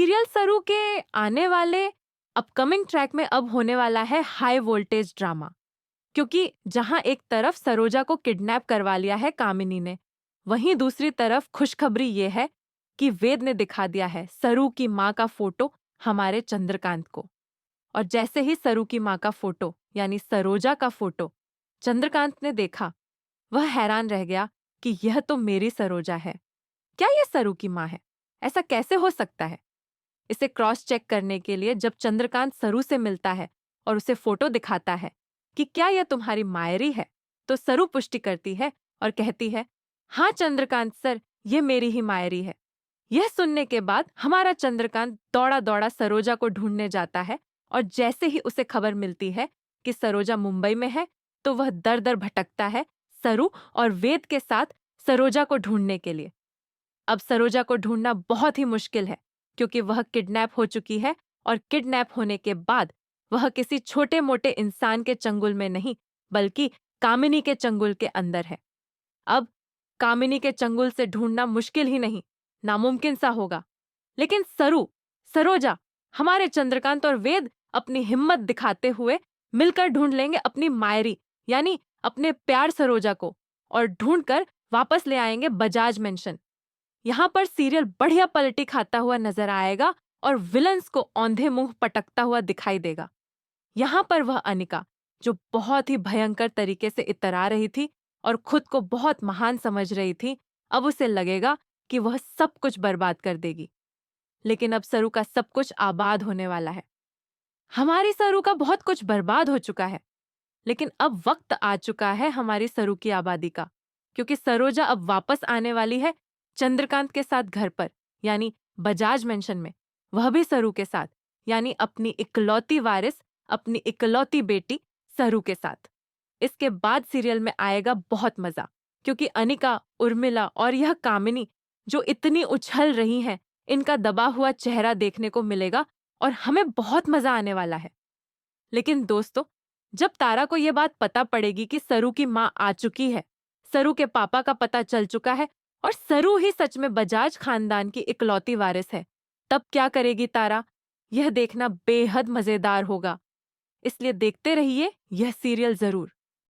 Serial सरू के आने वाले अपकमिंग ट्रैक में अब होने वाला है हाई वोल्टेज ड्रामा। क्योंकि जहां एक तरफ सरोजा को किडनैप करवा लिया है कामिनी ने, वहीं दूसरी तरफ खुशखबरी ये है कि वेद ने दिखा दिया है सरू की माँ का फोटो हमारे चंद्रकांत को। और जैसे ही सरू की माँ का फोटो यानी सरोजा का फोटो चंद्रकांत ने देखा, वह हैरान रह गया कि यह तो मेरी सरोजा है। क्या यह सरू की माँ है? ऐसा कैसे हो सकता है? इसे क्रॉस चेक करने के लिए जब चंद्रकांत सरू से मिलता है और उसे फोटो दिखाता है कि क्या यह तुम्हारी मायरी है, तो सरू पुष्टि करती है और कहती है, हाँ चंद्रकांत सर, ये मेरी ही मायरी है। यह सुनने के बाद हमारा चंद्रकांत दौड़ा दौड़ा सरोजा को ढूंढने जाता है और जैसे ही उसे खबर मिलती है कि सरोजा मुंबई में है, तो वह दर दर भटकता है सरू और वेद के साथ सरोजा को ढूंढने के लिए। अब सरोजा को ढूंढना बहुत ही मुश्किल है क्योंकि वह किडनैप हो चुकी है और किडनैप होने के बाद वह किसी छोटे मोटे इंसान के चंगुल में नहीं बल्कि कामिनी के चंगुल के अंदर है। अब कामिनी के चंगुल से ढूंढना मुश्किल ही नहीं, नामुमकिन सा होगा। लेकिन सरोजा, हमारे चंद्रकांत और वेद अपनी हिम्मत दिखाते हुए मिलकर ढूंढ लेंगे अपनी मायरी यानी अपने प्यार सरोजा को और ढूंढकर वापस ले आएंगे बजाज मेंशन। यहाँ पर सीरियल बढ़िया पलटी खाता हुआ नजर आएगा और विलन्स को औंधे मुंह पटकता हुआ दिखाई देगा। यहाँ पर वह अनिका, जो बहुत ही भयंकर तरीके से इतरा रही थी और खुद को बहुत महान समझ रही थी, अब उसे लगेगा कि वह सब कुछ बर्बाद कर देगी। लेकिन अब सरू का सब कुछ आबाद होने वाला है। हमारी सरू का बहुत कुछ बर्बाद हो चुका है, लेकिन अब वक्त आ चुका है हमारी सरू की आबादी का, क्योंकि सरोजा अब वापस आने वाली है चंद्रकांत के साथ घर पर, यानी बजाज मेंशन में, वह भी सरू के साथ, यानी अपनी इकलौती वारिस, अपनी इकलौती बेटी सरू के साथ। इसके बाद सीरियल में आएगा बहुत मजा, क्योंकि अनिका, उर्मिला और यह कामिनी जो इतनी उछल रही हैं, इनका दबा हुआ चेहरा देखने को मिलेगा और हमें बहुत मजा आने वाला है। लेकिन दोस्तों, जब तारा को यह बात पता पड़ेगी कि सरू की माँ आ चुकी है, सरू के पापा का पता चल चुका है और सरू ही सच में बजाज खानदान की इकलौती वारिस है, तब क्या करेगी तारा? यह देखना बेहद मजेदार होगा। इसलिए देखते रहिए यह सीरियल जरूर।